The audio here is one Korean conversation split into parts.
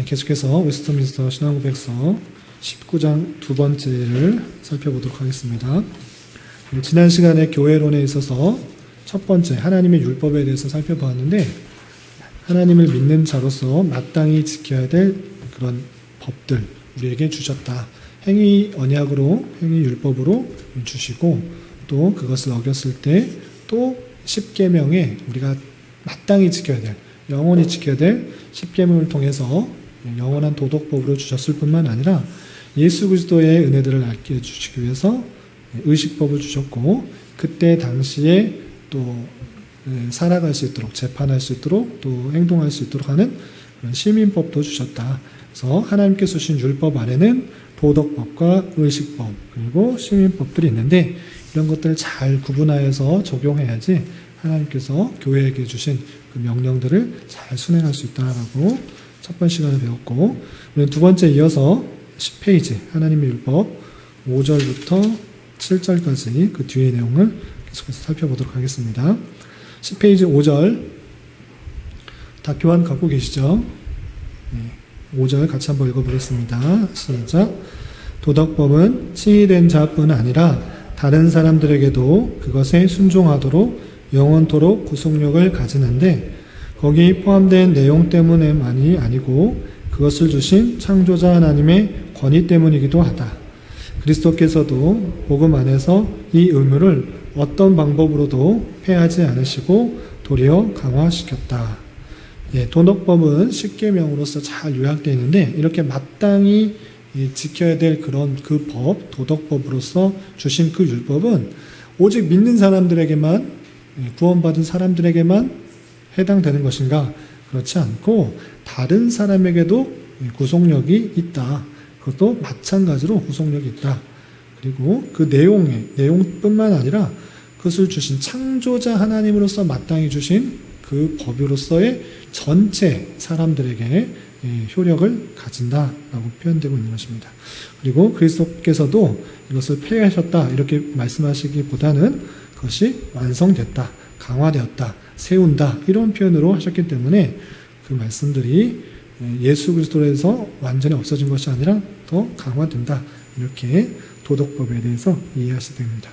계속해서 웨스트민스터 신앙고백서 19장 두 번째를 살펴보도록 하겠습니다. 지난 시간에 교회론에 있어서 첫 번째 하나님의 율법에 대해서 살펴보았는데, 하나님을 믿는 자로서 마땅히 지켜야 될 그런 법들 우리에게 주셨다. 행위 언약으로, 행위 율법으로 주시고, 또 그것을 어겼을 때 또 십계명에 우리가 마땅히 지켜야 될, 영원히 지켜야 될 십계명을 통해서 영원한 도덕법으로 주셨을 뿐만 아니라 예수 그리스도의 은혜들을 알게 해주시기 위해서 의식법을 주셨고, 그때 당시에 또 살아갈 수 있도록, 재판할 수 있도록, 또 행동할 수 있도록 하는 그런 시민법도 주셨다. 그래서 하나님께서 주신 율법 안에는 도덕법과 의식법 그리고 시민법들이 있는데, 이런 것들을 잘 구분하여서 적용해야지 하나님께서 교회에게 주신 그 명령들을 잘 순행할 수 있다라고 첫 번째 시간에 배웠고, 두 번째 이어서 10페이지 하나님의 율법 5절부터 7절까지 그 뒤의 내용을 계속해서 살펴보도록 하겠습니다. 10페이지 5절 다 교환 갖고 계시죠? 5절 같이 한번 읽어보겠습니다. 시작. 도덕법은 칭의된 자뿐 아니라 다른 사람들에게도 그것에 순종하도록 영원토록 구속력을 가지는데, 거기 포함된 내용 때문에만이 아니고 그것을 주신 창조자 하나님의 권위 때문이기도 하다. 그리스도께서도 복음 안에서 이 의무를 어떤 방법으로도 폐하지 않으시고 도리어 강화시켰다. 도덕법은 십계명으로서 잘 요약되어 있는데, 이렇게 마땅히 지켜야 될 그런 그 법, 도덕법으로서 주신 그 율법은 오직 믿는 사람들에게만, 구원받은 사람들에게만 해당되는 것인가? 그렇지 않고 다른 사람에게도 구속력이 있다. 그것도 마찬가지로 구속력이 있다. 그리고 그 내용뿐만 아니라 그것을 주신 창조자 하나님으로서 마땅히 주신 그 법으로서의 전체 사람들에게 효력을 가진다라고 표현되고 있는 것입니다. 그리고 그리스도께서도 이것을 폐하셨다 이렇게 말씀하시기보다는 그것이 완성됐다, 강화되었다, 세운다 이런 표현으로 하셨기 때문에 그 말씀들이 예수 그리스도에서 완전히 없어진 것이 아니라 더 강화된다, 이렇게 도덕법에 대해서 이해하시게 됩니다.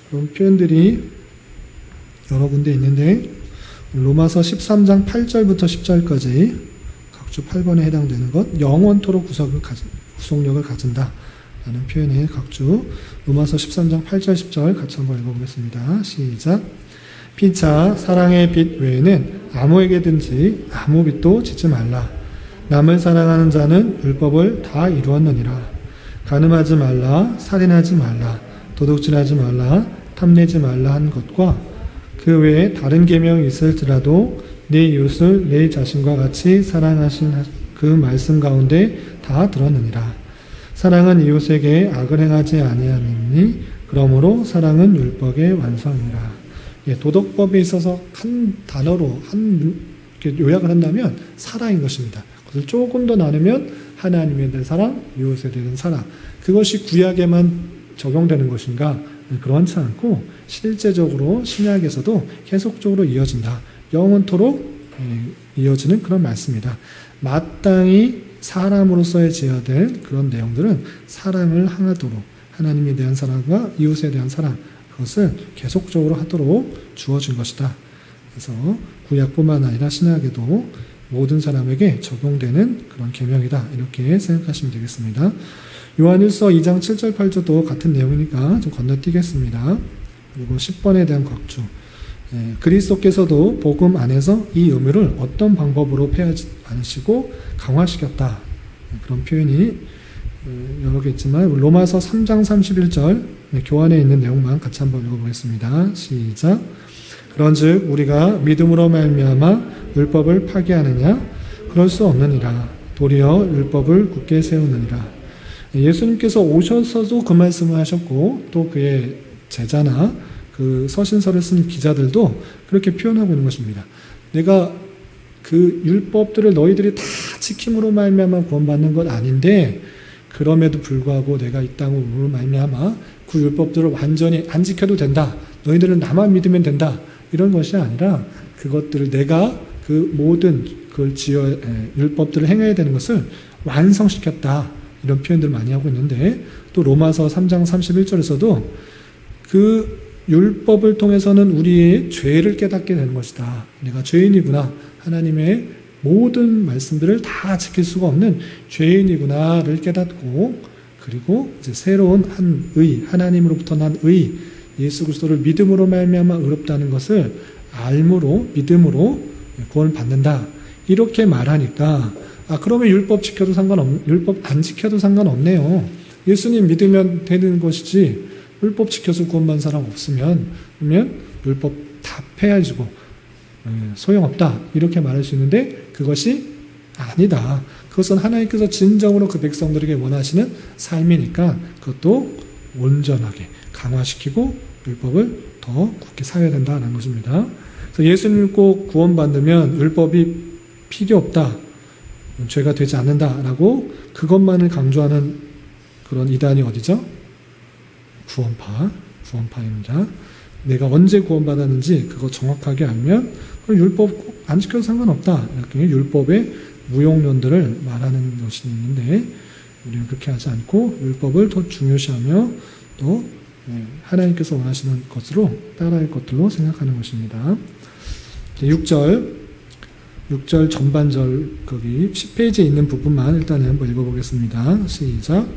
그런 표현들이 여러 군데 있는데, 로마서 13장 8절부터 10절까지 각주 8번에 해당되는 것, 영원토록 구속력을 가진다 라는 표현의 각주 로마서 13장 8절 10절 같이 한번 읽어보겠습니다. 시작. 피차 사랑의 빛 외에는 아무에게든지 아무 빚도 짓지 말라. 남을 사랑하는 자는 율법을 다 이루었느니라. 간음하지 말라, 살인하지 말라, 도둑질하지 말라, 탐내지 말라 한 것과 그 외에 다른 계명이 있을지라도 내 이웃을 내 자신과 같이 사랑하신 그 말씀 가운데 다 들었느니라. 사랑은 이웃에게 악을 행하지 아니하니 그러므로 사랑은 율법의 완성이라. 도덕법에 있어서 한 단어로 요약을 한다면 사랑인 것입니다. 그것을 조금 더 나누면 하나님에 대한 사랑, 이웃에 대한 사랑, 그것이 구약에만 적용되는 것인가? 그렇지 않고 실제적으로 신약에서도 계속적으로 이어진다, 영원토록 이어지는 그런 말씀이다. 마땅히 사람으로서의 지어야 될 그런 내용들은 사랑을 하도록, 하나님에 대한 사랑과 이웃에 대한 사랑, 그것을 계속적으로 하도록 주어진 것이다. 그래서 구약뿐만 아니라 신약에도 모든 사람에게 적용되는 그런 계명이다, 이렇게 생각하시면 되겠습니다. 요한일서 2장 7절 8절도 같은 내용이니까 좀 건너뛰겠습니다. 그리고 10번에 대한 각주, 그리스도께서도 복음 안에서 이 의무를 어떤 방법으로 폐하지 않으시고 강화시켰다, 그런 표현이 여러 개 있지만 로마서 3장 31절 교환에 있는 내용만 같이 한번 읽어보겠습니다. 시작. 그런즉 우리가 믿음으로 말미암아 율법을 파기하느냐? 그럴 수 없느니라. 도리어 율법을 굳게 세우느니라. 예수님께서 오셔서도 그 말씀을 하셨고, 또 그의 제자나 그 서신서를 쓴 기자들도 그렇게 표현하고 있는 것입니다. 내가 그 율법들을 너희들이 다 지킴으로 말미암아 구원받는 것 아닌데, 그럼에도 불구하고 내가 이 땅으로 말미암아 그 율법들을 완전히 안 지켜도 된다, 너희들은 나만 믿으면 된다, 이런 것이 아니라 그것들을 내가 그 모든 그걸 율법들을 행해야 되는 것을 완성시켰다. 이런 표현들을 많이 하고 있는데, 또 로마서 3장 31절에서도 그 율법을 통해서는 우리의 죄를 깨닫게 되는 것이다. 내가 죄인이구나. 하나님의 모든 말씀들을 다 지킬 수가 없는 죄인이구나를 깨닫고, 그리고 이제 새로운 한 의, 하나님으로부터 난 의, 예수 그리스도를 믿음으로 말미암아 의롭다는 것을 알므로, 믿음으로 구원을 받는다. 이렇게 말하니까, 그러면 율법 안 지켜도 상관없네요. 예수님 믿으면 되는 것이지, 율법 지켜서 구원받은 사람 없으면, 그러면 율법 다 폐해지고 소용없다. 이렇게 말할 수 있는데, 그것이 아니다. 그것은 하나님께서 진정으로 그 백성들에게 원하시는 삶이니까 그것도 온전하게 강화시키고 율법을 더 굳게 살아야 된다는 것입니다. 그래서 예수님 믿고 구원받으면 율법이 필요 없다. 죄가 되지 않는다라고 그것만을 강조하는 그런 이단이 어디죠? 구원파입니다. 내가 언제 구원받았는지 그거 정확하게 알면 율법 안 지켜도 상관없다. 이렇게 율법의 무용론들을 말하는 것이 있는데, 우리는 그렇게 하지 않고 율법을 더 중요시하며 또 하나님께서 원하시는 것으로 따라할 것들로 생각하는 것입니다. 6절 전반절 거기 10페이지에 있는 부분만 일단 한번 읽어보겠습니다. 시작.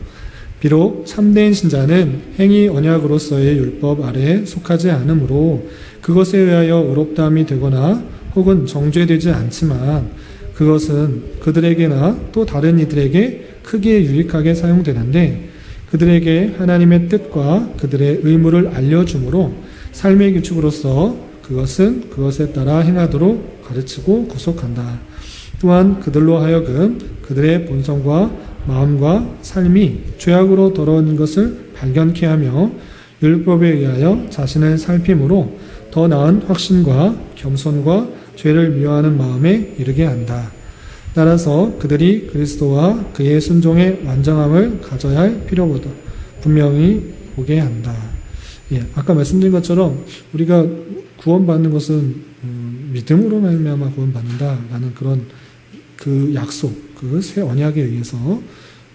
비록 참된 신자는 행위 언약으로서의 율법 아래에 속하지 않으므로 그것에 의하여 의롭다함이 되거나 혹은 정죄되지 않지만, 그것은 그들에게나 또 다른 이들에게 크게 유익하게 사용되는데, 그들에게 하나님의 뜻과 그들의 의무를 알려주므로 삶의 규칙으로서 그것은 그것에 따라 행하도록 가르치고 구속한다. 또한 그들로 하여금 그들의 본성과 마음과 삶이 죄악으로 더러운 것을 발견케 하며 율법에 의하여 자신을 살핌으로 더 나은 확신과 겸손과 죄를 미워하는 마음에 이르게 한다. 따라서 그들이 그리스도와 그의 순종의 완전함을 가져야 할 필요보다 분명히 보게 한다. 아까 말씀드린 것처럼 우리가 구원받는 것은 믿음으로 말미암아 구원받는다라는 그런 그 약속, 그 새 언약에 의해서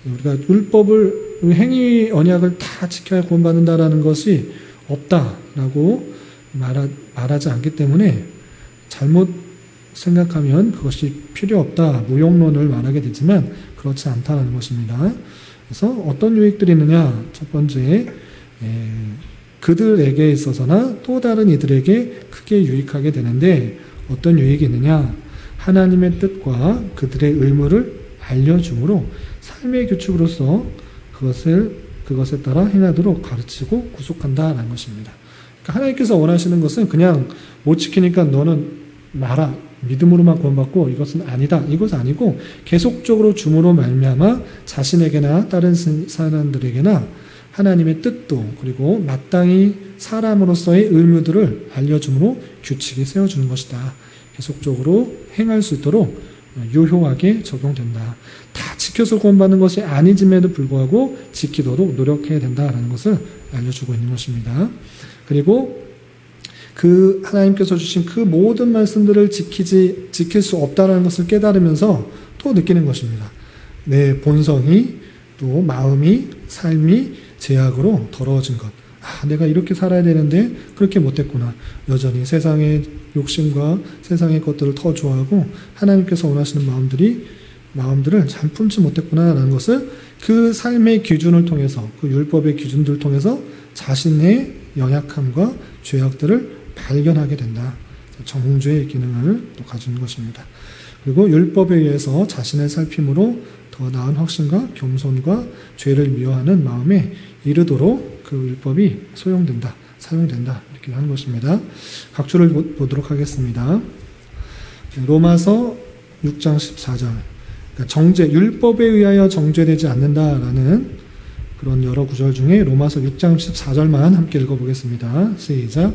우리가 율법을, 행위 언약을 다 지켜야 구원받는다라는 것이 없다라고 말하지 않기 때문에 잘못 생각하면 그것이 필요 없다, 무용론을 말하게 되지만 그렇지 않다는 것입니다. 그래서 어떤 유익들이 있느냐? 첫 번째, 그들에게 있어서나 또 다른 이들에게 크게 유익하게 되는데, 어떤 유익이 있느냐? 하나님의 뜻과 그들의 의무를 알려줌으로 삶의 규칙으로서 그것에 따라 행하도록 가르치고 구속한다라는 것입니다. 그러니까 하나님께서 원하시는 것은 그냥 못 지키니까 너는 마라, 믿음으로만 구원받고 이것은 아니다, 이것 아니고 계속적으로 줌으로 말미암아 자신에게나 다른 사람들에게나 하나님의 뜻도, 그리고 마땅히 사람으로서의 의무들을 알려줌으로 규칙이 세워주는 것이다. 계속적으로 행할 수 있도록 유효하게 적용된다. 다 지켜서 구원받는 것이 아니짐에도 불구하고 지키도록 노력해야 된다라는 것을 알려주고 있는 것입니다. 그리고 그 하나님께서 주신 그 모든 말씀들을 지킬 수 없다는 것을 깨달으면서 또 느끼는 것입니다. 내 본성이, 또 마음이, 삶이 죄악으로 더러워진 것. 내가 이렇게 살아야 되는데 그렇게 못했구나. 여전히 세상의 욕심과 세상의 것들을 더 좋아하고 하나님께서 원하시는 마음들을 잘 품지 못했구나라는 것을 그 삶의 기준을 통해서, 그 율법의 기준들을 통해서 자신의 연약함과 죄악들을 발견하게 된다. 정죄의 기능을 또 가지는 것입니다. 그리고 율법에 의해서 자신을 살핌으로 더 나은 확신과 겸손과 죄를 미워하는 마음에 이르도록 그 율법이 사용된다. 이렇게 하는 것입니다. 각주를 보도록 하겠습니다. 로마서 6장 14절. 그러니까 율법에 의하여 정죄되지 않는다라는 그런 여러 구절 중에 로마서 6장 14절만 함께 읽어보겠습니다. 시작.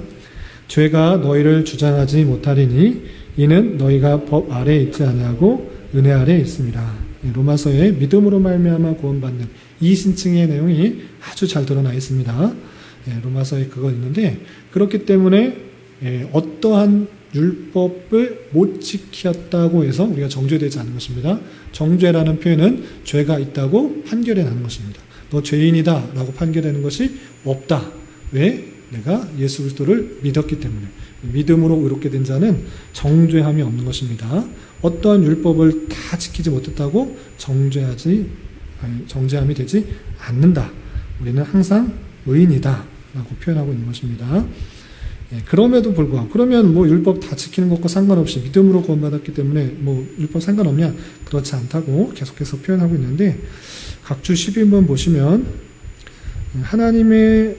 죄가 너희를 주장하지 못하리니 이는 너희가 법 아래에 있지 아니하고 은혜 아래에 있습니다. 로마서의 믿음으로 말미암아 구원받는 이 신칭의 내용이 아주 잘 드러나 있습니다. 로마서에 그거 있는데, 그렇기 때문에 어떠한 율법을 못 지켰다고 해서 우리가 정죄되지 않는 것입니다. 정죄라는 표현은 죄가 있다고 판결해 나는 것입니다. 너 죄인이다 라고 판결하는 것이 없다. 왜? 내가 예수 그리스도를 믿었기 때문에. 믿음으로 의롭게 된 자는 정죄함이 없는 것입니다. 어떠한 율법을 다 지키지 못했다고 정죄함이 되지 않는다. 우리는 항상 의인이다 라고 표현하고 있는 것입니다. 그럼에도 불구하고, 그러면 뭐 율법 다 지키는 것과 상관없이 믿음으로 구원받았기 때문에 뭐 율법 상관없냐? 그렇지 않다고 계속해서 표현하고 있는데, 각주 12번 보시면 하나님의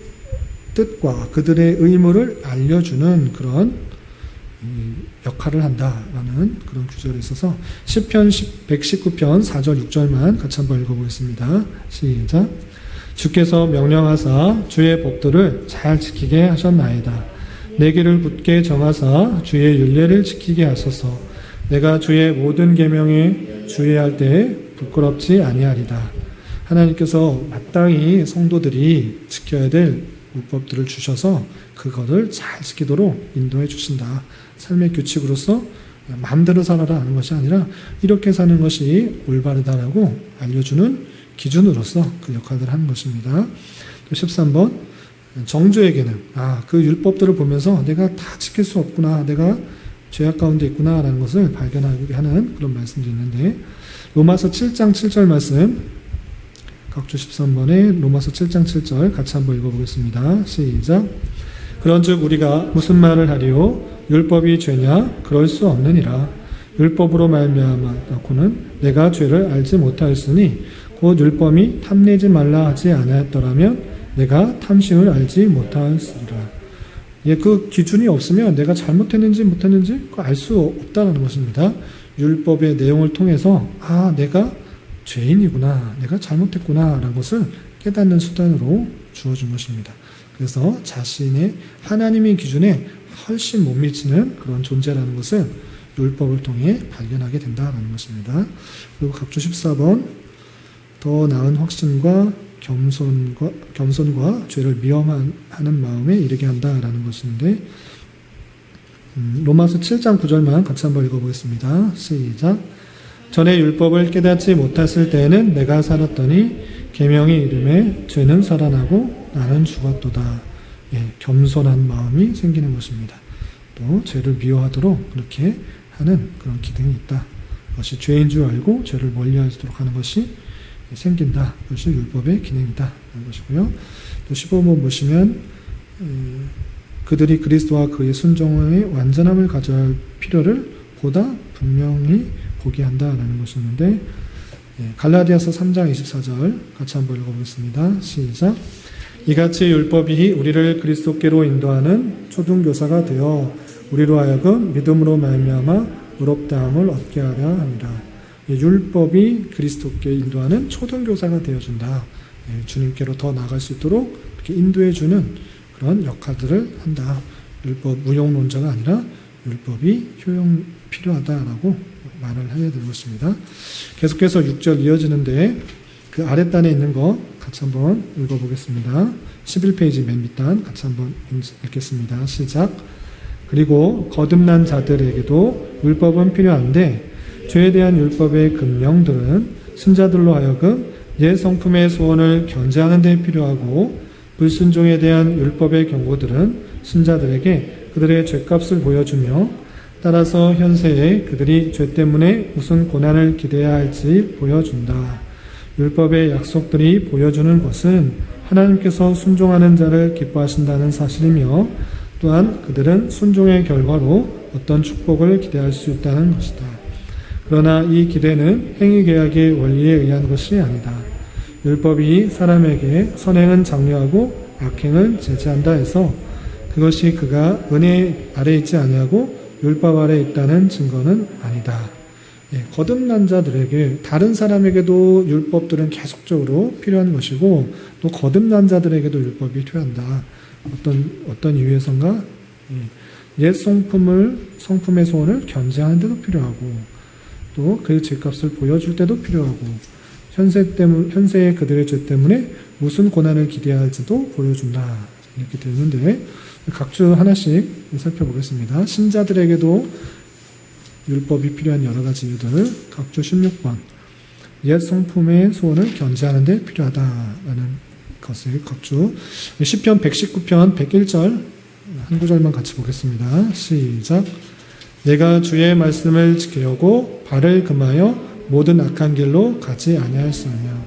뜻과 그들의 의무를 알려주는 그런 역할을 한다라는 그런 구절이 있어서 시편 119편 4절 6절만 같이 한번 읽어보겠습니다. 시작. 주께서 명령하사 주의 법도를 잘 지키게 하셨나이다. 내 길을 굳게 정하사 주의 율례를 지키게 하소서. 내가 주의 모든 계명에 주의할 때 부끄럽지 아니하리다. 하나님께서 마땅히 성도들이 지켜야 될 율법들을 주셔서 그것을 잘 지키도록 인도해 주신다. 삶의 규칙으로서 마음대로 살아라 하는 것이 아니라 이렇게 사는 것이 올바르다라고 알려주는 기준으로서 그 역할을 하는 것입니다. 또 13번 정죄에게는 그 율법들을 보면서 내가 다 지킬 수 없구나, 내가 죄악 가운데 있구나 라는 것을 발견하게 하는 그런 말씀도 있는데, 로마서 7장 7절 말씀, 각주 13번에 로마서 7장 7절 같이 한번 읽어보겠습니다. 시작. 그런즉 우리가 무슨 말을 하리요? 율법이 죄냐? 그럴 수 없느니라. 율법으로 말미암아서는 내가 죄를 알지 못하였으니 곧 율법이 탐내지 말라 하지 않았더라면 내가 탐심을 알지 못하였으리라. 그 기준이 없으면 내가 잘못했는지 못했는지 알 수 없다는 것입니다. 율법의 내용을 통해서 내가 죄인이구나, 내가 잘못했구나 라는 것을 깨닫는 수단으로 주어준 것입니다. 그래서 자신의 하나님의 기준에 훨씬 못 미치는 그런 존재라는 것을 율법을 통해 발견하게 된다는 것입니다. 그리고 각주 14번 더 나은 확신과 겸손과 죄를 미워하는 마음에 이르게 한다라는 것인데, 로마서 7장 9절만 같이 한번 읽어보겠습니다. 시작. 전에 율법을 깨닫지 못했을 때에는 내가 살았더니 계명이 이름에 죄는 살아나고 나는 죽었도다. 겸손한 마음이 생기는 것입니다. 또 죄를 미워하도록 그렇게 하는 그런 기능이 있다. 그것이 죄인 줄 알고 죄를 멀리하도록 하는 것이 생긴다. 그것이 율법의 기능이다 라는 것이고요. 또 15번 보시면 그들이 그리스도와 그의 순종의 완전함을 가져야 할 필요를 보다 분명히 보게 한다라는 것이 있는데, 갈라디아서 3장 24절 같이 한번 읽어보겠습니다. 시작. 이같이 율법이 우리를 그리스도께로 인도하는 초등교사가 되어 우리로 하여금 믿음으로 말미암아 의롭다함을 얻게 하려 합니다. 율법이 그리스도께 인도하는 초등교사가 되어준다. 주님께로 더 나아갈 수 있도록 이렇게 인도해주는 그런 역할들을 한다. 율법 무용론자가 아니라 율법이 필요하다라고 말을 해야 될 것입니다. 계속해서 6절 이어지는데 그 아랫단에 있는 거 같이 한번 읽어보겠습니다. 11페이지 맨 밑단 같이 한번 읽겠습니다. 시작. 그리고 거듭난 자들에게도 율법은 필요한데 죄에 대한 율법의 금령들은 신자들로 하여금 옛 성품의 소원을 견제하는 데 필요하고, 불순종에 대한 율법의 경고들은 신자들에게 그들의 죄값을 보여주며 따라서 현세에 그들이 죄 때문에 무슨 고난을 기대해야 할지 보여준다. 율법의 약속들이 보여주는 것은 하나님께서 순종하는 자를 기뻐하신다는 사실이며, 또한 그들은 순종의 결과로 어떤 축복을 기대할 수 있다는 것이다. 그러나 이 기대는 행위계약의 원리에 의한 것이 아니다. 율법이 사람에게 선행은 장려하고 악행은 제지한다 해서 그것이 그가 은혜 아래 있지 아니하고 율법 아래 있다는 증거는 아니다. 거듭난 자들에게, 다른 사람에게도 율법들은 계속적으로 필요한 것이고, 또 거듭난 자들에게도 율법이 필요한다. 어떤 이유에선가 옛 성품의 소원을 견제하는 데도 필요하고, 또 그 죄값을 보여줄 때도 필요하고, 현세의 그들의 죄 때문에 무슨 고난을 기대해야 할지도 보여준다. 이렇게 되어 있는데 각주 하나씩 살펴보겠습니다. 신자들에게도 율법이 필요한 여러 가지 이유들. 각주 16번. 옛 성품의 소원을 견제하는 데 필요하다라는 것을 각주. 시편 119편 101절 한 구절만 같이 보겠습니다. 시작. 내가 주의 말씀을 지키려고 발을 금하여 모든 악한 길로 가지 아니하였으며.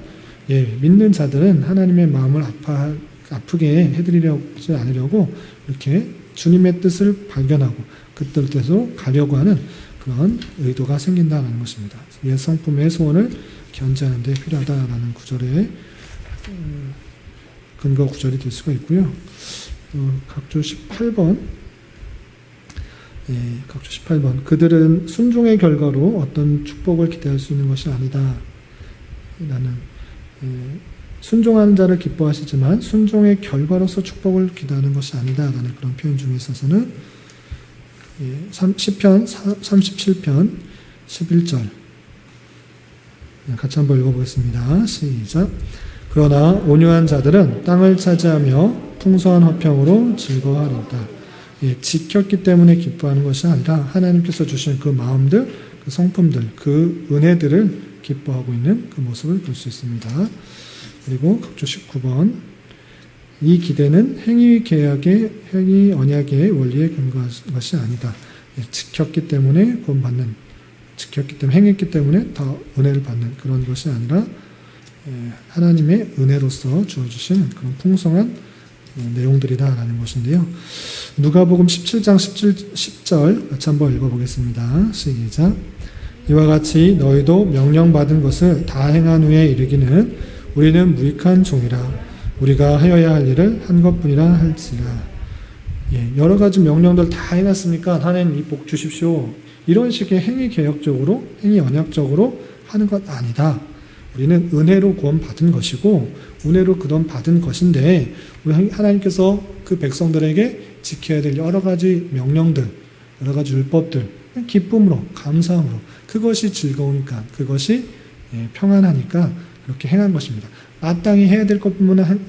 예, 믿는 자들은 하나님의 마음을 아프게 해드리지 않으려고 이렇게 주님의 뜻을 발견하고 그 뜻대로 가려고 하는 그런 의도가 생긴다는 것입니다. 옛 성품의 소원을 견제하는 데 필요하다라는 구절의 근거 구절이 될 수가 있고요. 각주 18번. 예, 각주 18번. 그들은 순종의 결과로 어떤 축복을 기대할 수 있는 것이 아니다. 라는, 순종하는 자를 기뻐하시지만 순종의 결과로서 축복을 기대하는 것이 아니다. 라는 그런 표현 중에 있어서는, 시편 37편 11절. 같이 한번 읽어보겠습니다. 시작. 그러나 온유한 자들은 땅을 차지하며 풍성한 화평으로 즐거워하리이다. 예, 지켰기 때문에 기뻐하는 것이 아니라 하나님께서 주신 그 마음들, 그 성품들, 그 은혜들을 기뻐하고 있는 그 모습을 볼 수 있습니다. 그리고 각주 19번. 이 기대는 행위 언약의 원리에 근거한 것이 아니다. 예, 지켰기 때문에 구원받는, 행했기 때문에 더 은혜를 받는 그런 것이 아니라 하나님의 은혜로서 주어주신 그런 풍성한 내용들이다라는 것인데요. 누가복음 17장 10절 같이 한번 읽어보겠습니다. 시작. 이와 같이 너희도 명령받은 것을 다 행한 후에 이르기는 우리는 무익한 종이라 우리가 하여야 할 일을 한 것뿐이라 할지라. 예, 여러 가지 명령들 다 해놨으니까 하나님 이 복 주십시오. 이런 식의 행위 개혁적으로, 행위 언약적으로 하는 것 아니다. 우리는 은혜로 구원받은 것이고 은혜로 그돈 받은 것인데 우리 하나님께서 그 백성들에게 지켜야 될 여러 가지 명령들, 여러 가지 율법들 기쁨으로, 감사함으로 그것이 즐거우니까, 그것이 평안하니까 그렇게 행한 것입니다. 마땅히 해야 될 것뿐만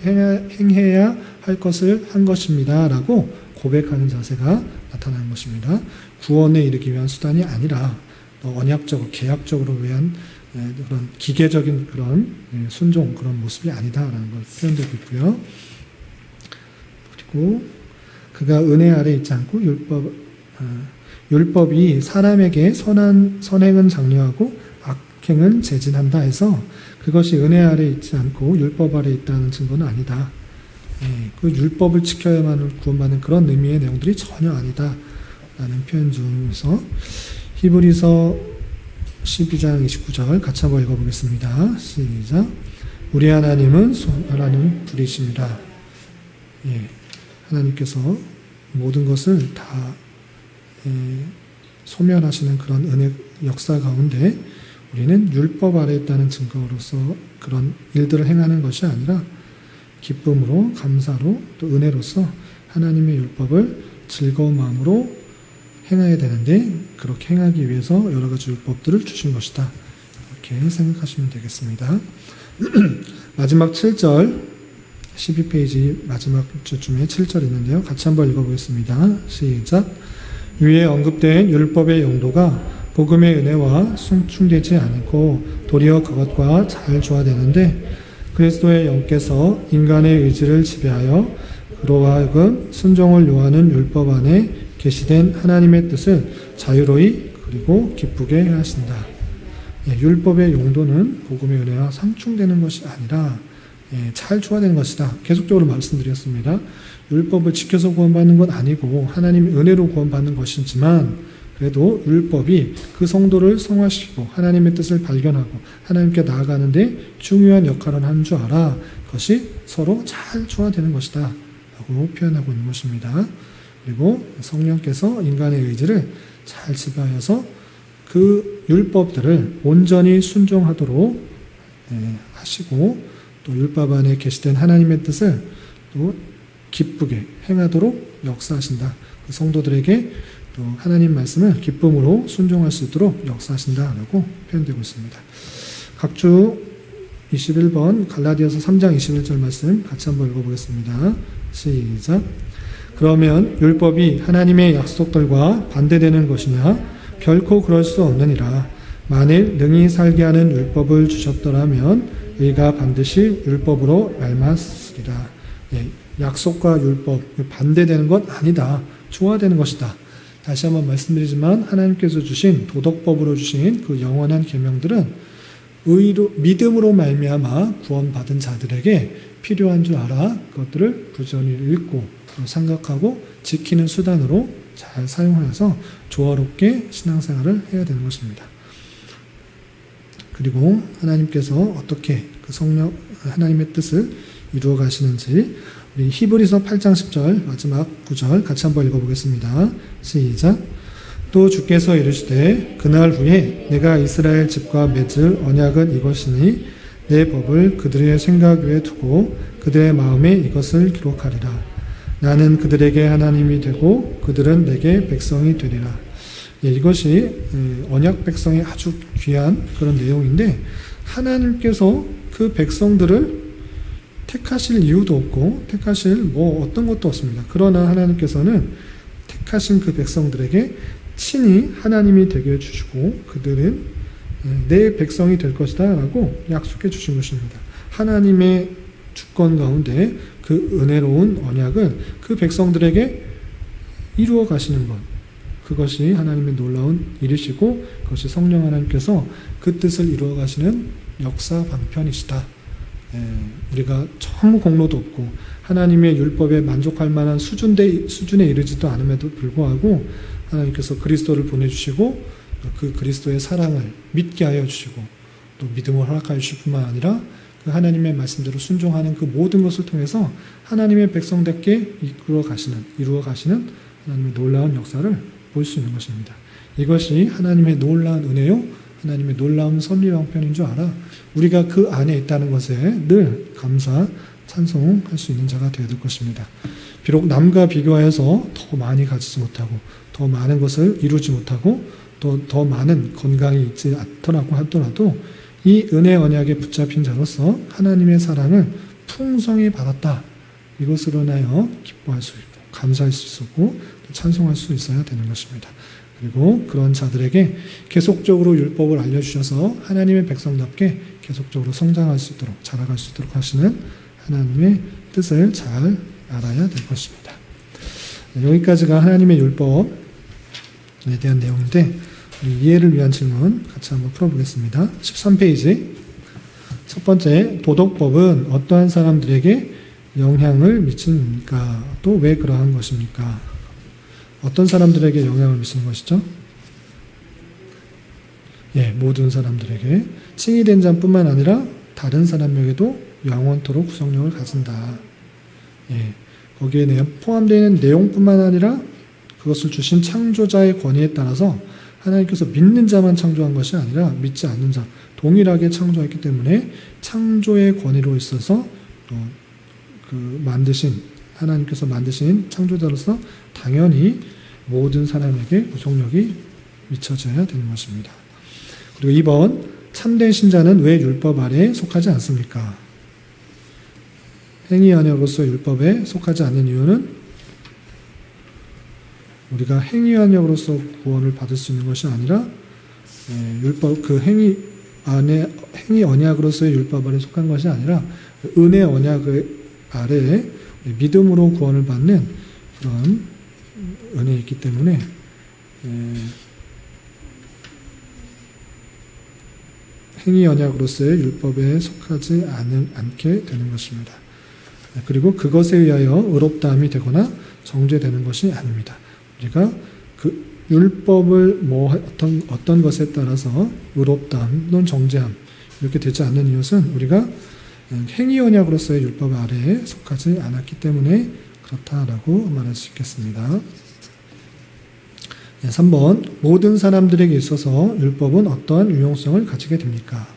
행해야 할 것을 한 것입니다 라고 고백하는 자세가 나타나는 것입니다. 구원에 이르기 위한 수단이 아니라 언약적으로, 계약적으로 위한 그런 기계적인 그런 순종, 그런 모습이 아니다라는 걸 표현되고 있고요. 그리고 그가 은혜 아래 있지 않고 율법이 사람에게 선행은 장려하고 악행은 제진한다 해서 그것이 은혜 아래 있지 않고 율법 아래 있다는 증거는 아니다. 그 율법을 지켜야만 구원받는 그런 의미의 내용들이 전혀 아니다라는 표현 중에서 히브리서 12장 29절 같이 한번 읽어보겠습니다. 시작. 우리 하나님은 소멸하는 분이십니다. 예, 하나님께서 모든 것을 다 소멸하시는 그런 은혜 역사 가운데 우리는 율법 아래 있다는 증거로서 그런 일들을 행하는 것이 아니라 기쁨으로, 감사로, 또 은혜로서 하나님의 율법을 즐거운 마음으로 행해야 되는데 그렇게 행하기 위해서 여러 가지 율법들을 주신 것이다. 이렇게 생각하시면 되겠습니다. 마지막 7절, 12페이지 마지막 주쯤에 7절 있는데요. 같이 한번 읽어보겠습니다. 시작. 위에 언급된 율법의 용도가 복음의 은혜와 충충되지 않고 도리어 그것과 잘 조화되는데 그리스도의 영께서 인간의 의지를 지배하여 그로 하여금 순종을 요하는 율법 안에 계시된 하나님의 뜻을 자유로이 그리고 기쁘게 하신다. 율법의 용도는 복음의 은혜와 상충되는 것이 아니라 잘 조화되는 것이다. 계속적으로 말씀드렸습니다. 율법을 지켜서 구원받는 건 아니고 하나님의 은혜로 구원받는 것이지만 그래도 율법이 그 성도를 성화시키고 하나님의 뜻을 발견하고 하나님께 나아가는데 중요한 역할을 하는 줄 알아. 그것이 서로 잘 조화되는 것이다 라고 표현하고 있는 것입니다. 그리고 성령께서 인간의 의지를 잘 지배하여서 그 율법들을 온전히 순종하도록 하시고 또 율법 안에 계시된 하나님의 뜻을 또 기쁘게 행하도록 역사하신다. 그 성도들에게 또 하나님 말씀을 기쁨으로 순종할 수 있도록 역사하신다라고 표현되고 있습니다. 각주 21번 갈라디아서 3장 21절 말씀 같이 한번 읽어보겠습니다. 시작. 그러면 율법이 하나님의 약속들과 반대되는 것이냐? 결코 그럴 수 없느니라. 만일 능히 살게 하는 율법을 주셨더라면 이가 반드시 율법으로 닮았으리라. 약속과 율법 반대되는 것 아니다. 조화되는 것이다. 다시 한번 말씀드리지만 하나님께서 주신 도덕법으로 주신 그 영원한 계명들은 믿음으로 말미암아 구원받은 자들에게 필요한 줄 알아 그것들을 부지런히 읽고 생각하고 지키는 수단으로 잘 사용하여서 조화롭게 신앙생활을 해야 되는 것입니다. 그리고 하나님께서 어떻게 그 성령 하나님의 뜻을 이루어 가시는지 우리 히브리서 8장 10절 마지막 9절 같이 한번 읽어보겠습니다. 시작. 또 주께서 이르시되 그날 후에 내가 이스라엘 집과 맺을 언약은 이것이니 내 법을 그들의 생각 위에 두고 그들의 마음에 이것을 기록하리라. 나는 그들에게 하나님이 되고 그들은 내게 백성이 되리라. 이것이 언약 백성의 아주 귀한 그런 내용인데 하나님께서 그 백성들을 택하실 이유도 없고 택하실 어떤 것도 없습니다. 그러나 하나님께서는 택하신 그 백성들에게 친히 하나님이 되게 해주시고 그들은 내 백성이 될 것이다 라고 약속해 주신 것입니다. 하나님의 주권 가운데 그 은혜로운 언약을 그 백성들에게 이루어 가시는 것, 그것이 하나님의 놀라운 일이시고 그것이 성령 하나님께서 그 뜻을 이루어 가시는 역사 방편이시다. 우리가 전무 공로도 없고 하나님의 율법에 만족할 만한 수준에 이르지도 않음에도 불구하고 하나님께서 그리스도를 보내주시고 그 그리스도의 사랑을 믿게 하여 주시고 또 믿음을 허락하여 주실 뿐만 아니라 그 하나님의 말씀대로 순종하는 그 모든 것을 통해서 하나님의 백성답게 이루어 가시는 하나님의 놀라운 역사를 볼 수 있는 것입니다. 이것이 하나님의 놀라운 은혜요 하나님의 놀라운 섭리방편인 줄 알아 우리가 그 안에 있다는 것에 늘 감사, 찬송할 수 있는 자가 되어야 될 것입니다. 비록 남과 비교하여서 더 많이 가지지 못하고 더 많은 것을 이루지 못하고 또 더 많은 건강이 있지 않더라고 하더라도 이 은혜 언약에 붙잡힌 자로서 하나님의 사랑을 풍성히 받았다. 이것으로 인하여 기뻐할 수 있고 감사할 수 있고 찬송할 수 있어야 되는 것입니다. 그리고 그런 자들에게 계속적으로 율법을 알려주셔서 하나님의 백성답게 계속적으로 성장할 수 있도록 자라갈 수 있도록 하시는 하나님의 뜻을 잘 알아야 될 것입니다. 여기까지가 하나님의 율법에 대한 내용인데 이해를 위한 질문 같이 한번 풀어보겠습니다. 13페이지 첫 번째, 도덕법은 어떠한 사람들에게 영향을 미칩니까? 또 왜 그러한 것입니까? 어떤 사람들에게 영향을 미치는 것이죠? 모든 사람들에게 칭이 된 자뿐만 아니라 다른 사람에게도 영원토록 구속력을 가진다. 거기에 포함되어 있는 내용뿐만 아니라 그것을 주신 창조자의 권위에 따라서 하나님께서 믿는 자만 창조한 것이 아니라 믿지 않는 자 동일하게 창조했기 때문에 창조의 권위로 있어서 하나님께서 만드신 창조자로서 당연히 모든 사람에게 구속력이 미쳐져야 되는 것입니다. 그리고 2번, 참된 신자는 왜 율법 아래에 속하지 않습니까? 행위 언약으로서 율법에 속하지 않는 이유는 우리가 행위 언약으로서 구원을 받을 수 있는 것이 아니라 율법 그 행위 언약으로서의 율법 아래에 속한 것이 아니라 은혜 언약 아래에 믿음으로 구원을 받는 그런 은혜이기 때문에 행위 언약으로서의 율법에 속하지 않게 되는 것입니다. 그리고 그것에 의하여 의롭다함이 되거나 정죄되는 것이 아닙니다. 우리가 그 율법을 어떤 것에 따라서 의롭다함 또는 정죄함 이렇게 되지 않는 이유는 우리가 행위 언약으로서의 율법 아래에 속하지 않았기 때문에 그렇다라고 말할 수 있겠습니다. 3번, 모든 사람들에게 있어서 율법은 어떠한 유용성을 가지게 됩니까?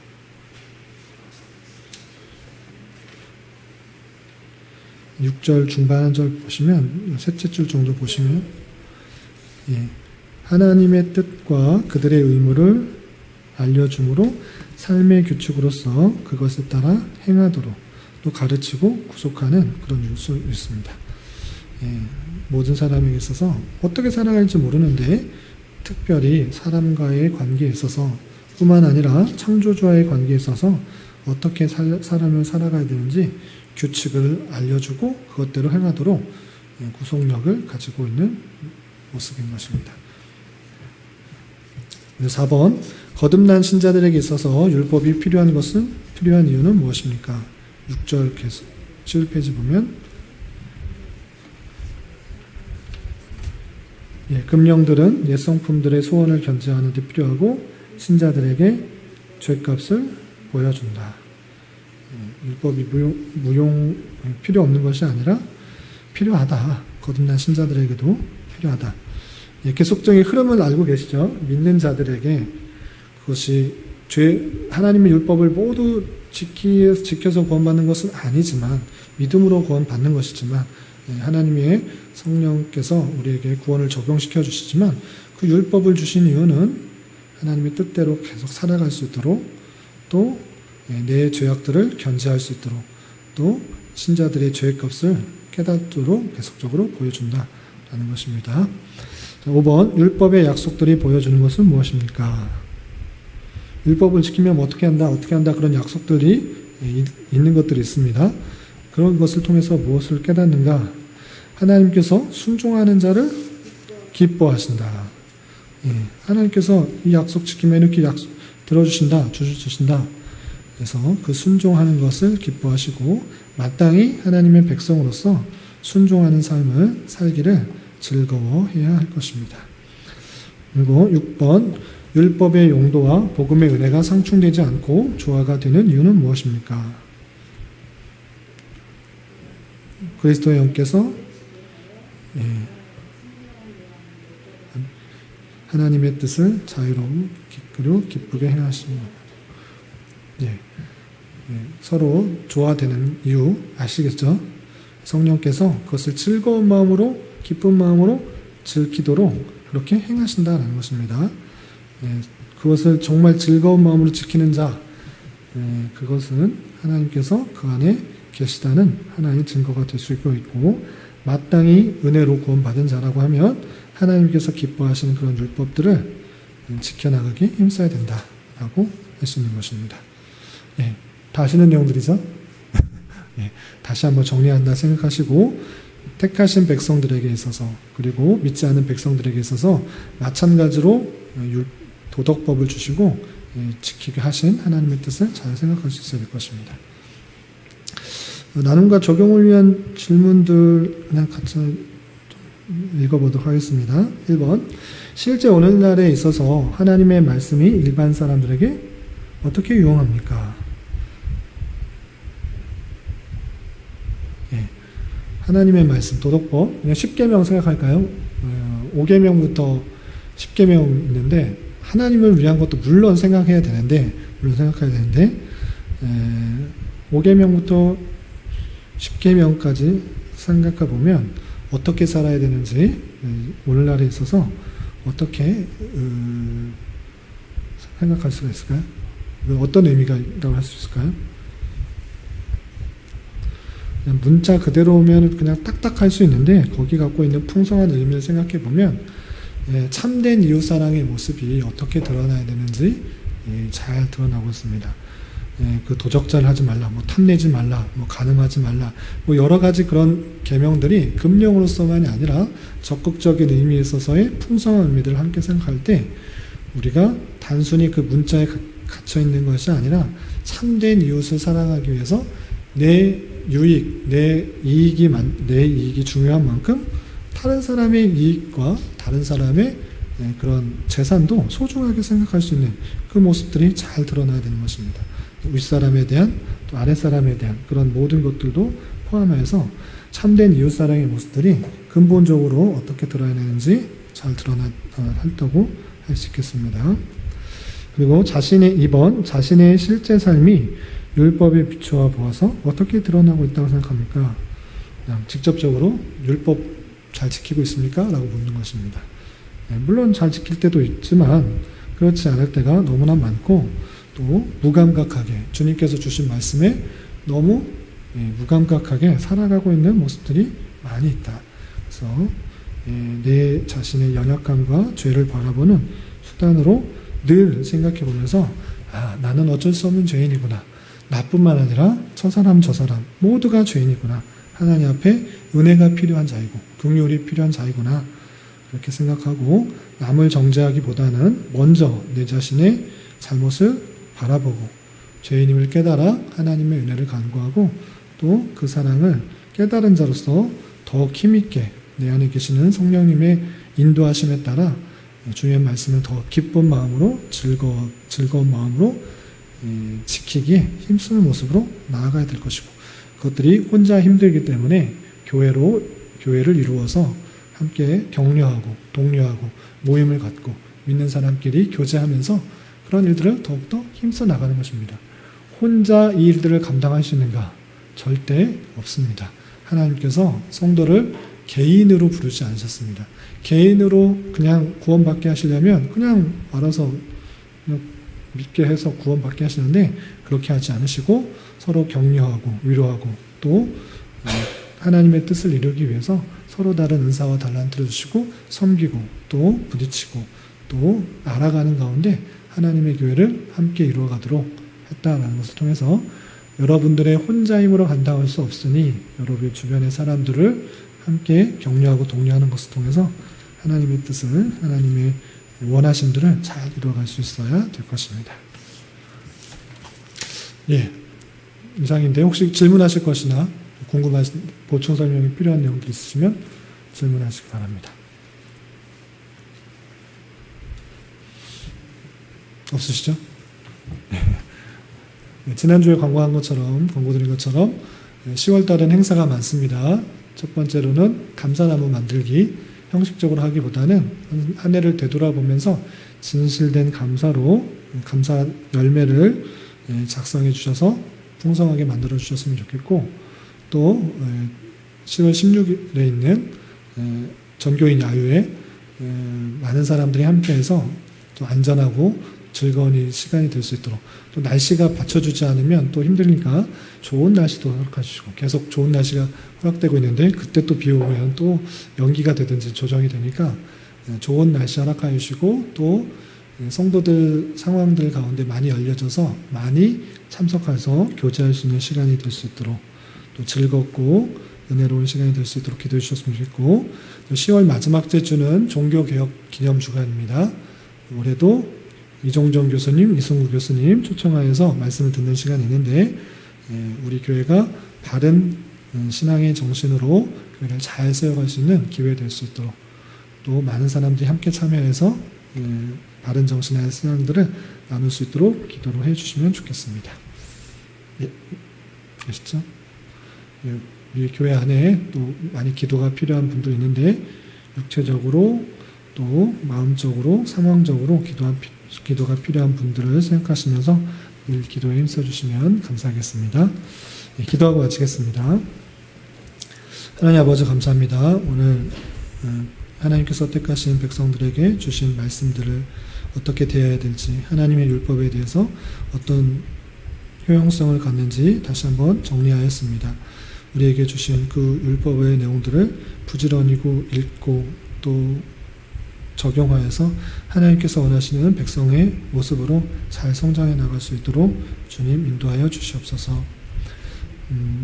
6절 중반 한 절 보시면 셋째 줄 정도 보시면 하나님의 뜻과 그들의 의무를 알려줌으로 삶의 규칙으로서 그것에 따라 행하도록 또 가르치고 구속하는 그런 수 있습니다. 모든 사람에게 있어서 어떻게 살아갈지 모르는데 특별히 사람과의 관계에 있어서 뿐만 아니라 창조주와의 관계에 있어서 어떻게 사람을 살아가야 되는지 규칙을 알려주고 그것대로 행하도록 구속력을 가지고 있는 모습인 것입니다. 4번, 거듭난 신자들에게 있어서 율법이 필요한 이유는 무엇입니까? 6절 계속 11페이지 보면 금령들은 옛 성품들의 소원을 견제하는 데 필요하고 신자들에게 죄값을 보여준다. 율법이 필요 없는 것이 아니라 필요하다. 거듭난 신자들에게도 필요하다. 계속적인 흐름을 알고 계시죠? 믿는 자들에게 그것이 하나님의 율법을 모두 지켜서 구원받는 것은 아니지만 믿음으로 구원받는 것이지만 하나님의 성령께서 우리에게 구원을 적용시켜 주시지만 그 율법을 주신 이유는 하나님의 뜻대로 계속 살아갈 수 있도록 또 내 죄악들을 견제할 수 있도록 또 신자들의 죄값을 깨닫도록 계속적으로 보여준다라는 것입니다. 5번, 율법의 약속들이 보여주는 것은 무엇입니까? 율법을 지키면 어떻게 한다 그런 약속들이 있는 것들이 있습니다. 그런 것을 통해서 무엇을 깨닫는가? 하나님께서 순종하는 자를 기뻐하신다. 하나님께서 이 약속 지키면 이렇게 주신다. 그래서 그 순종하는 것을 기뻐하시고 마땅히 하나님의 백성으로서 순종하는 삶을 살기를 즐거워해야 할 것입니다. 그리고 6번, 율법의 용도와 복음의 은혜가 상충되지 않고 조화가 되는 이유는 무엇입니까? 그리스도의 영께서 하나님의 뜻을 자유롭고 기쁘게 행하십니다. 서로 조화되는 이유 아시겠죠? 성령께서 그것을 즐거운 마음으로 기쁜 마음으로 지키도록 그렇게 행하신다라는 것입니다. 그것을 정말 즐거운 마음으로 지키는 자, 그것은 하나님께서 그 안에 계시다는 하나의 증거가 될 수 있고 마땅히 은혜로 구원받은 자라고 하면 하나님께서 기뻐하시는 그런 율법들을 지켜나가기 힘써야 된다라고 할 수 있는 것입니다. 다 아시는 내용들이죠? 다시 한번 정리한다 생각하시고 택하신 백성들에게 있어서 그리고 믿지 않은 백성들에게 있어서 마찬가지로 도덕법을 주시고 지키게 하신 하나님의 뜻을 잘 생각할 수 있어야 될 것입니다. 나눔과 적용을 위한 질문들 그냥 같이 읽어보도록 하겠습니다. 1번, 실제 오늘날에 있어서 하나님의 말씀이 일반 사람들에게 어떻게 유용합니까? 하나님의 말씀, 도덕법, 그냥 10계명 생각할까요? 5계명부터 10계명 있는데 하나님을 위한 것도 물론 생각해야 되는데 5계명부터 10계명까지 생각해 보면 어떻게 살아야 되는지 오늘날에 있어서 어떻게 생각할 수가 있을까요? 어떤 의미가 있다고 할 수 있을까요? 그냥 문자 그대로면 그냥 딱딱할 수 있는데 거기 갖고 있는 풍성한 의미를 생각해 보면 참된 이웃사랑의 모습이 어떻게 드러나야 되는지 잘 드러나고 있습니다. 그 도적질 하지 말라, 탐내지 말라, 간음하지 말라, 여러 가지 그런 계명들이 금령으로서만이 아니라 적극적인 의미에 있어서의 풍성한 의미들을 함께 생각할 때 우리가 단순히 그 문자에 갇혀 있는 것이 아니라 참된 이웃을 사랑하기 위해서 내 유익, 내 이익이 중요한 만큼 다른 사람의 이익과 다른 사람의 그런 재산도 소중하게 생각할 수 있는 그 모습들이 잘 드러나야 되는 것입니다. 윗사람에 대한 또 아랫사람에 대한 그런 모든 것들도 포함해서 참된 이웃사랑의 모습들이 근본적으로 어떻게 드러나는지 잘 드러난다고 할 수 있겠습니다. 그리고 2번, 자신의 실제 삶이 율법에 비추어 보아서 어떻게 드러나고 있다고 생각합니까? 그냥 직접적으로 율법 잘 지키고 있습니까? 라고 묻는 것입니다. 물론 잘 지킬 때도 있지만 그렇지 않을 때가 너무나 많고 또 무감각하게 주님께서 주신 말씀에 너무 무감각하게 살아가고 있는 모습들이 많이 있다. 그래서 내 자신의 연약함과 죄를 바라보는 수단으로 늘 생각해 보면서 나는 어쩔 수 없는 죄인이구나. 나뿐만 아니라 저 사람 저 사람 모두가 죄인이구나. 하나님 앞에 은혜가 필요한 자이고 긍휼이 필요한 자이구나. 그렇게 생각하고 남을 정죄하기보다는 먼저 내 자신의 잘못을 바라보고 죄인임을 깨달아 하나님의 은혜를 간구하고 또 그 사랑을 깨달은 자로서 더욱 힘있게 내 안에 계시는 성령님의 인도하심에 따라 주의 말씀을 더 기쁜 마음으로 즐거운 마음으로 지키기에 힘쓰는 모습으로 나아가야 될 것이고 그것들이 혼자 힘들기 때문에 교회를 이루어서 함께 격려하고 독려하고 모임을 갖고 믿는 사람끼리 교제하면서 그런 일들을 더욱더 힘써 나가는 것입니다. 혼자 이 일들을 감당할 수 있는가? 절대 없습니다. 하나님께서 성도를 개인으로 부르지 않으셨습니다. 개인으로 그냥 구원받게 하시려면 그냥 알아서 그냥 믿게 해서 구원받게 하시는데 그렇게 하지 않으시고 서로 격려하고 위로하고 또 하나님의 뜻을 이루기 위해서 서로 다른 은사와 달란트를 주시고 섬기고 또 부딪히고 또 알아가는 가운데 하나님의 교회를 함께 이루어가도록 했다라는 것을 통해서 여러분들의 혼자 힘으로 감당할 수 없으니 여러분의 주변의 사람들을 함께 격려하고 독려하는 것을 통해서 하나님의 뜻을 하나님의 원하심들을 잘 이루어갈 수 있어야 될 것입니다. 이상인데 혹시 질문하실 것이나 궁금하신 보충 설명이 필요한 내용도 있으시면 질문하시기 바랍니다. 없으시죠? 지난주에 광고드린 것처럼 10월 달은 행사가 많습니다. 첫 번째로는 감사나무 만들기, 형식적으로 하기보다는 한 해를 되돌아보면서 진실된 감사로 감사 열매를 작성해 주셔서 풍성하게 만들어 주셨으면 좋겠고 또 10월 16일에 있는 전교인 야유회 많은 사람들이 함께해서 또 안전하고 즐거운 시간이 될 수 있도록 또 날씨가 받쳐주지 않으면 또 힘드니까 좋은 날씨도 허락해 주시고 계속 좋은 날씨가 허락되고 있는데 그때 또 비 오면 또 연기가 되든지 조정이 되니까 좋은 날씨 허락해 주시고 또 성도들 상황들 가운데 많이 알려져서 많이 참석해서 교제할 수 있는 시간이 될 수 있도록 또 즐겁고 은혜로운 시간이 될 수 있도록 기도해 주셨으면 좋겠고 10월 마지막 주는 종교개혁 기념주간입니다. 올해도 이종정 교수님, 이승구 교수님 초청하여서 말씀을 듣는 시간이 있는데 우리 교회가 바른 신앙의 정신으로 교회를 잘 세워갈 수 있는 기회 될 수 있도록 또 많은 사람들이 함께 참여해서 바른 정신의 신앙들을 나눌 수 있도록 기도를 해주시면 좋겠습니다. 아시죠? 우리 교회 안에 또 많이 기도가 필요한 분들이 있는데 육체적으로 또 마음적으로 상황적으로 기도가 필요한 분들을 생각하시면서 늘 기도에 힘써주시면 감사하겠습니다. 기도하고 마치겠습니다. 하나님 아버지 감사합니다. 오늘 하나님께서 택하신 백성들에게 주신 말씀들을 어떻게 대해야 될지 하나님의 율법에 대해서 어떤 효용성을 갖는지 다시 한번 정리하였습니다. 우리에게 주신 그 율법의 내용들을 부지런히고 읽고 또 적용하여서 하나님께서 원하시는 백성의 모습으로 잘 성장해 나갈 수 있도록 주님 인도하여 주시옵소서.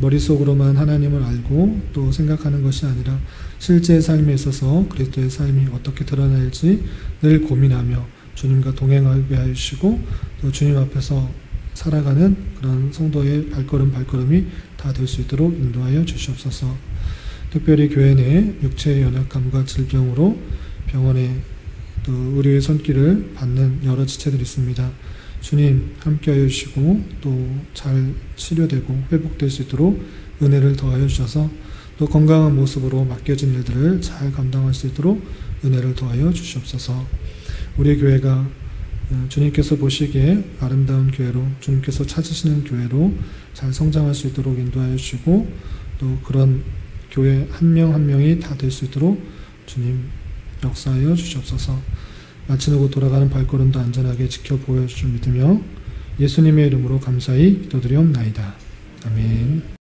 머릿속으로만 하나님을 알고 또 생각하는 것이 아니라 실제 삶에 있어서 그리스도의 삶이 어떻게 드러날지 늘 고민하며 주님과 동행하게 하여 주시고 또 주님 앞에서 살아가는 그런 성도의 발걸음이 다 될 수 있도록 인도하여 주시옵소서. 특별히 교회 내 육체의 연약함과 질병으로 병원에 또 의료의 손길을 받는 여러 지체들이 있습니다. 주님 함께하여 주시고 또 잘 치료되고 회복될 수 있도록 은혜를 더하여 주셔서 또 건강한 모습으로 맡겨진 일들을 잘 감당할 수 있도록 은혜를 더하여 주시옵소서. 우리 교회가 주님께서 보시기에 아름다운 교회로 주님께서 찾으시는 교회로 잘 성장할 수 있도록 인도하여 주시고 또 그런 교회 한 명 한 명이 다 될 수 있도록 주님 역사하여 주시옵소서. 마치고 돌아가는 발걸음도 안전하게 지켜보여 주실 믿으며 예수님의 이름으로 감사히 기도드리옵나이다. 아멘.